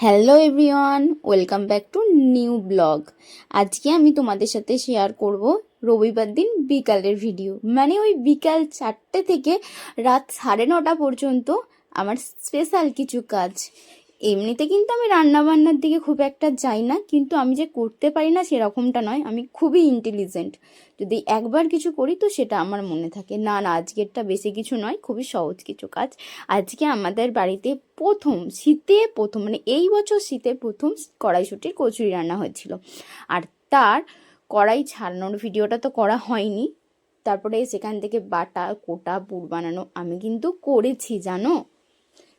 Hello everyone, welcome back to new blog. আজকে আমি তোমাদের সাথে শেয়ার করব রবিবার দিন বিকালের ভিডিও, মানে ওই বিকাল 4টে থেকে রাত 9:30 পর্যন্ত আমার স্পেশাল কিছু কাজ। এমনিতে কিন্তু আমি রান্না বান্নার দিকে খুব একটা যাই না, কিন্তু আমি যে করতে পারি না সেরকমটা নয়, আমি খুবই ইন্টেলিজেন্ট। যদি একবার কিছু করি তো সেটা আমার মনে থাকে। না না, আজকেরটা বেশি কিছু নয়, খুবই সহজ কিছু কাজ। আজকে আমাদের বাড়িতে শীতে প্রথম মানে এই বছর শীতে প্রথম কড়াইশুঁটির কচুরি রান্না হয়েছিল। আর তার কড়াই ছাড়ানোর ভিডিওটা তো করা হয়নি। তারপরে সেখান থেকে বাটা কোটা পুর বানানো আমি কিন্তু করেছি, জানো।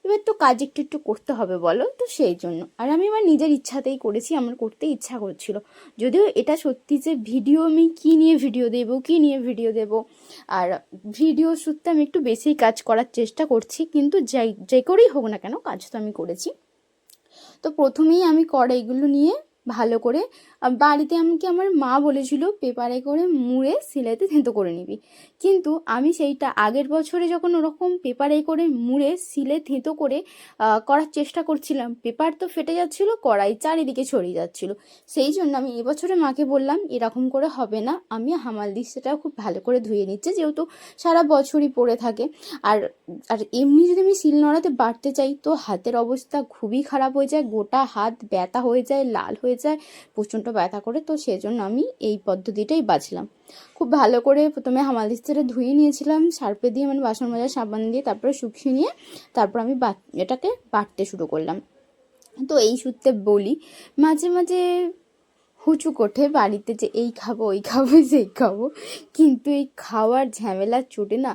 এবার তো কাজ একটু একটু করতে হবে বলো, তো সেই জন্য। আর আমি আমার নিজের ইচ্ছাতেই করেছি, আমার করতে ইচ্ছা করছিল। যদিও এটা সত্যি যে ভিডিও আমি কী নিয়ে ভিডিও দেব, আর ভিডিও সত্যি আমি একটু বেশি কাজ করার চেষ্টা করছি, কিন্তু যে করেই হোক না কেন কাজ তো আমি করেছি। তো প্রথমেই আমি কড়াইগুলো নিয়ে ভালো করে, বাড়িতে আমাকে আমার মা বলেছিল পেপারে করে মুড়ে সিলেতে থেঁতো করে নিবি, কিন্তু আমি সেইটা আগের বছরে যখন ওরকম পেপারে করে মুড়ে সিলে থেঁতো করে করার চেষ্টা করছিলাম, পেপার তো ফেটে যাচ্ছিল, কড়াই চারিদিকে ছড়িয়ে যাচ্ছিল। সেই জন্য আমি এবছরে মাকে বললাম এরকম করে হবে না, আমি হামাল দিস্তাটা খুব ভালো করে ধুয়ে নিচ্ছে, যেহেতু সারা বছরই পড়ে থাকে। আর আর এমনি যদি আমি শিল নোড়াতে বাটতে চাই তো হাতের অবস্থা খুবই খারাপ হয়ে যায়, গোটা হাত ব্যথা হয়ে যায়, লাল হয়ে যায়, প্রচণ্ড ব্যথা করে। তো সেজন্য আমি এই পদ্ধতিটাই বাছলাম। খুব ভালো করে প্রথমে হামাল দিস্তাটা ধুয়ে নিয়েছিলাম সার্ফে দিয়ে, মানে বাসন মাজার সাবান দিয়ে, তারপরে শুকিয়ে নিয়ে তারপর আমি এটাকে বাটতে শুরু করলাম। তো এই সূত্রে বলি, মাঝে মাঝে হুচুক ওঠে বাড়িতে যে এই খাবো ওই খাবো সেই খাবো, কিন্তু এই খাওয়ার ঝামেলার চোটে না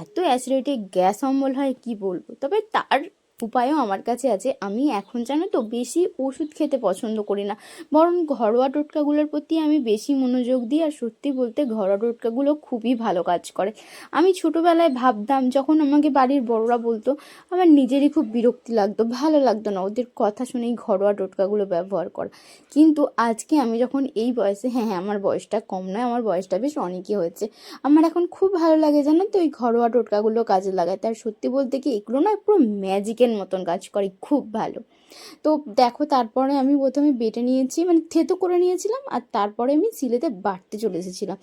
এত অ্যাসিডিটি গ্যাস অম্বল হয় কি বলবো। তবে তার উপায়ও আমার কাছে আছে। আমি এখন জানো তো বেশি ওষুধ খেতে পছন্দ করি না, বরং ঘরোয়া টোটকাগুলোর প্রতি আমি বেশি মনোযোগ দিই। আর সত্যি বলতে ঘরোয়া টোটকাগুলো খুবই ভালো কাজ করে। আমি ছোটোবেলায় ভাবতাম, যখন আমাকে বাড়ির বড়রা বলতো, আমার নিজেরই খুব বিরক্তি লাগতো, ভালো লাগতো না ওদের কথা শুনেই ঘরোয়া টোটকাগুলো ব্যবহার করা। কিন্তু আজকে আমি যখন এই বয়সে, হ্যাঁ হ্যাঁ আমার বয়সটা কম নয়, আমার বয়সটা বেশ অনেকই হয়েছে, আমার এখন খুব ভালো লাগে জানো তো ওই ঘরোয়া টোটকাগুলো কাজে লাগায়। তার সত্যি বলতে কি এগুলো না পুরো ম্যাজিকের মতন কাজ করে, খুব ভালো। তো দেখো, তারপরে আমি প্রথমে বেটে নিয়েছি, মানে থেতো করে নিয়েছিলাম, আর তারপরে আমি সিলেতে বাটতে চলে এসেছিলাম।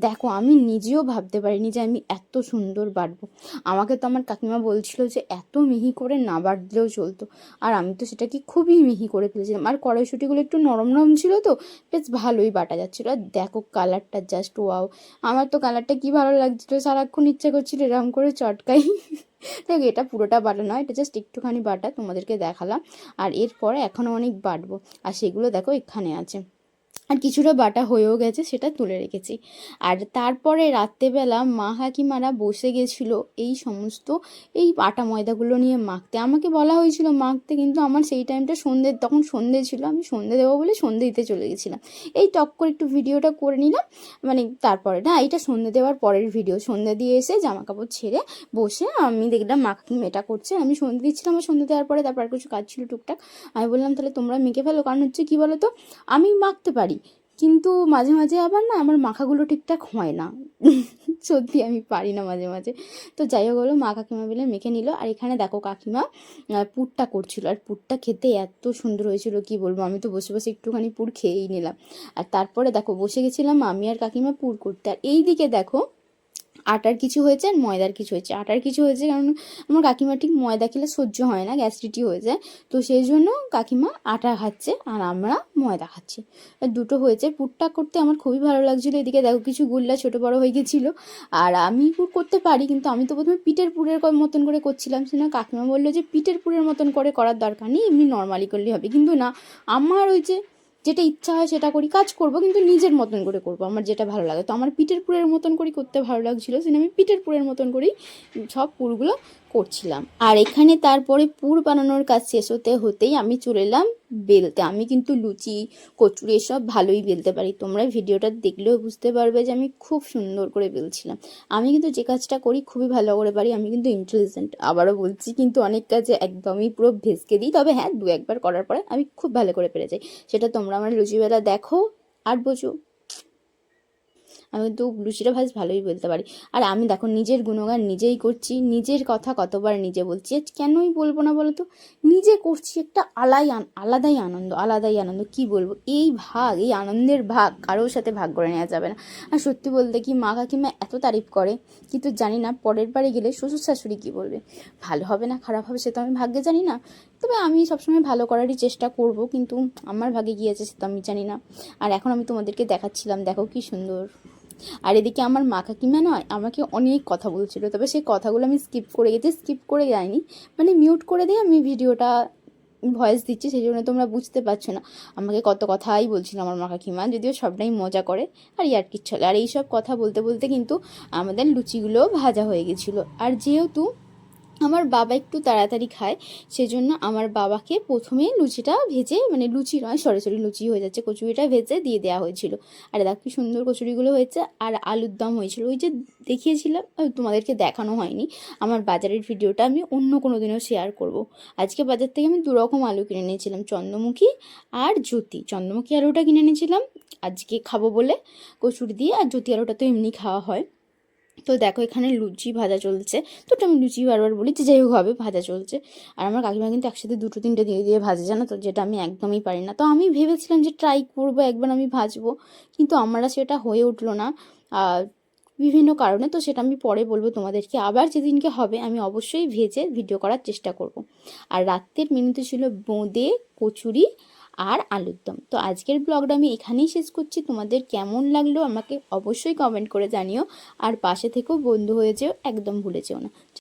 দেখো আমি নিজেও ভাবতে পারিনি যে আমি এত সুন্দর বাটবো। আমাকে তো আমার কাকিমা বলছিল যে এত মিহি করে না বাটলেও চলতো, আর আমি তো সেটাকে খুবই মিহি করে ফেলেছিলাম। আর কড়াইশুঁটিগুলো একটু নরম নরম ছিল, তো বেশ ভালোই বাটা যাচ্ছিলো। আর দেখো কালারটা জাস্ট ওয়াও, আমার তো কালারটা কি ভালো লাগছিলো, সারাক্ষণ ইচ্ছা করছিল এরকম করে চটকাই। দেখ এটা পুরোটা বাটা নয়, এটা জাস্ট একটুখানি বাটা তোমাদেরকে দেখালাম। আর এরপরে এখনও অনেক বাটবো, আর সেগুলো দেখো এখানে আছে। আর কিছুটা বাটা হয়েও গেছে, সেটা তুলে রেখেছি। আর তারপরে রাত্রেবেলা মা কাকিমারা বসে গেছিলো এই সমস্ত এই আটা ময়দাগুলো নিয়ে মাখতে। আমাকে বলা হয়েছিল মাখতে, কিন্তু আমার সেই টাইমটা তখন সন্ধে ছিল, আমি সন্ধে দেবো বলে সন্ধে দিতে চলে গেছিলাম। এই টক করে একটু ভিডিওটা করে নিলাম, মানে তারপরে না, এইটা সন্ধে দেওয়ার পরের ভিডিও। সন্ধে দিয়ে এসে জামা কাপড় ছেড়ে বসে আমি দেখলাম মা কাকিমা এটা করছে, আমি সন্ধে দিচ্ছিলাম। আর সন্ধে দেওয়ার পরে তারপর কিছু কাজ ছিল টুকটাক, আমি বললাম তাহলে তোমরা মেখে ফেলো। কারণ হচ্ছে কী বলো তো, আমি মাখতে পারি, কিন্তু মাঝে মাঝে আবার না আমার মাখাগুলো ঠিকঠাক হয় না। সত্যি আমি পারি না মাঝে মাঝে। তো যাই হোক হলো, মা কাকিমা মিলে মেখে নিল। আর এখানে দেখো কাকিমা পুরটা করছিল, আর পুরটা খেতে এত সুন্দর হয়েছিল কি বলবো, আমি তো বসে বসে একটুখানি পুর খেয়েই নিলাম। আর তারপরে দেখো বসে গেছিলাম আমি আর কাকিমা পুর করতে। আর এই দিকে দেখো আটার কিছু হয়েছে আর ময়দার কিছু হয়েছে। আটার কিছু হয়েছে কারণ আমার কাকিমা ঠিক ময়দা খেলে সহ্য হয় না, গ্যাস্ট্রিটি হয়ে যায়, তো সেই জন্য কাকিমা আটা খাচ্ছে আর আমরা ময়দা খাচ্ছি। দুটো হয়েছে। পুরটা করতে আমার খুবই ভালো লাগছিলো। এদিকে দেখো কিছু গুল্লা ছোটো বড়ো হয়ে গেছিলো। আর আমি পুর করতে পারি, কিন্তু আমি তো প্রথমে পিঠের পুরের মতন করে করছিলাম, সেটা কাকিমা বললো যে পিঠের পুরের মতন করে করার দরকার নেই, এমনি নর্মালি করলেই হবে। কিন্তু না, আমার ওই যে যেটা ইচ্ছা হয় সেটা করি, কাজ করব কিন্তু নিজের মতন করে করব, আমার যেটা ভালো লাগে। তো আমার পিঠের পুরের মতন করেই করতে ভালো লাগছিলো, সেটা আমি পিঠের পুরের মতন করেই সব পুরগুলো করছিলাম। আর এখানে তারপরে পুর বানানোর কাজ শেষ হতে হতেই আমি চলে এলাম বেলতে। আমি কিন্তু লুচি কচুরি এসব ভালোই বেলতে পারি, তোমরা ভিডিওটা দেখলেও বুঝতে পারবে যে আমি খুব সুন্দর করে বেলছিলাম। আমি কিন্তু যে কাজটা করি খুবই ভালো করে পারি, আমি কিন্তু ইন্টেলিজেন্ট, আবারও বলছি। কিন্তু অনেক কাজে একদমই পুরো ভেস্কে দিই, তবে হ্যাঁ 2-1বার করার পরে আমি খুব ভালো করে পেরে যাই। সেটা তোমরা আমার লুচিবেলা দেখো আর বোঝো। আমি কিন্তু লুচিটা ভাজ ভালোই বলতে পারি। আর আমি দেখো নিজের গুণগান নিজেই করছি, নিজের কথা কতবার নিজে বলছি, কেনই বলবো না বলো তো? নিজে করছি, একটা আলাদাই আনন্দ কি বলবো, এই আনন্দের ভাগ কারোর সাথে ভাগ করে নেওয়া যাবে না। আর সত্যি বলতে কি, মা কাকিমা এত তারিফ করে, কিন্তু জানি না পরের বারে গেলে শ্বশুর শাশুড়ি কী বলবে, ভালো হবে না খারাপ হবে সে তো আমি ভাগ্যে জানি না। তবে আমি সবসময় ভালো করারই চেষ্টা করব, কিন্তু আমার ভাগ্যে কী আছে সে তো আমি জানি না। আর এখন আমি তোমাদেরকে দেখাচ্ছিলাম, দেখো কি সুন্দর। আর এদিকে আমার মা কাকিমা নয় আমাকে অনেক কথা বলছিল, তবে সেই কথাগুলো আমি স্কিপ করে যাইনি, মানে মিউট করে দিয়ে আমি ভিডিওটা ভয়েস দিচ্ছি, সেই জন্য তোমরা বুঝতে পারছো না আমাকে কত কথাই বলছিল আমার মা কাকিমা, যদিও সবটাই মজা করে আর ইয়ার্কির ছলে। আর এইসব কথা বলতে বলতে কিন্তু আমাদের লুচিগুলোও ভাজা হয়ে গেছিলো। আর যেহেতু আমার বাবা একটু তাড়াতাড়ি খায়, সেজন্য আমার বাবাকে প্রথমে লুচিটা ভেজে, মানে লুচি নয় সরাসরি লুচি হয়ে যাচ্ছে, কচুরিটা ভেজে দিয়ে দেওয়া হয়েছিল। আর দেখো কি সুন্দর কচুরিগুলো হয়েছে। আর আলুর দম হয়েছিল, ওই যে দেখিয়েছিলাম, তোমাদেরকে দেখানো হয়নি। আমার বাজারের ভিডিওটা আমি অন্য কোনো দিনও শেয়ার করব। আজকে বাজার থেকে আমি দুরকম আলু কিনে নিয়েছিলাম, চন্দ্রমুখী আর জ্যোতি। চন্দ্রমুখী আলুটা কিনে নিয়েছিলাম আজকে খাবো বলে কচুরি দিয়ে, আর জ্যোতি আলুটা তো এমনি খাওয়া হয়। তো দেখো এখানে লুচি ভাজা চলছে, তো আমি লুচি বারবার বলি যে যাই হোক হবে, ভাজা চলছে। আর আমার কাকিমা কিন্তু একসাথে দুটো তিনটে দিয়ে দিয়ে ভাজে, জানো তো, যেটা আমি একদমই পারি না। তো আমি ভেবেছিলাম যে ট্রাই করবো একবার আমি ভাজবো, কিন্তু আমরা সেটা হয়ে উঠলো না বিভিন্ন কারণে। তো সেটা আমি পরে বলবো তোমাদেরকে, আবার যেদিনকে হবে আমি অবশ্যই ভেজে ভিডিও করার চেষ্টা করব। আর রাত্রের মেনুতে ছিল বোঁদে, কচুরি আর আলুর দম। তো আজকের ব্লগটা আমি এখানেই শেষ করছি। তোমাদের কেমন লাগলো আমাকে অবশ্যই কমেন্ট করে জানিও, আর পাশে থেকেও বন্ধু হয়ে যেও, একদম ভুলে যেও না।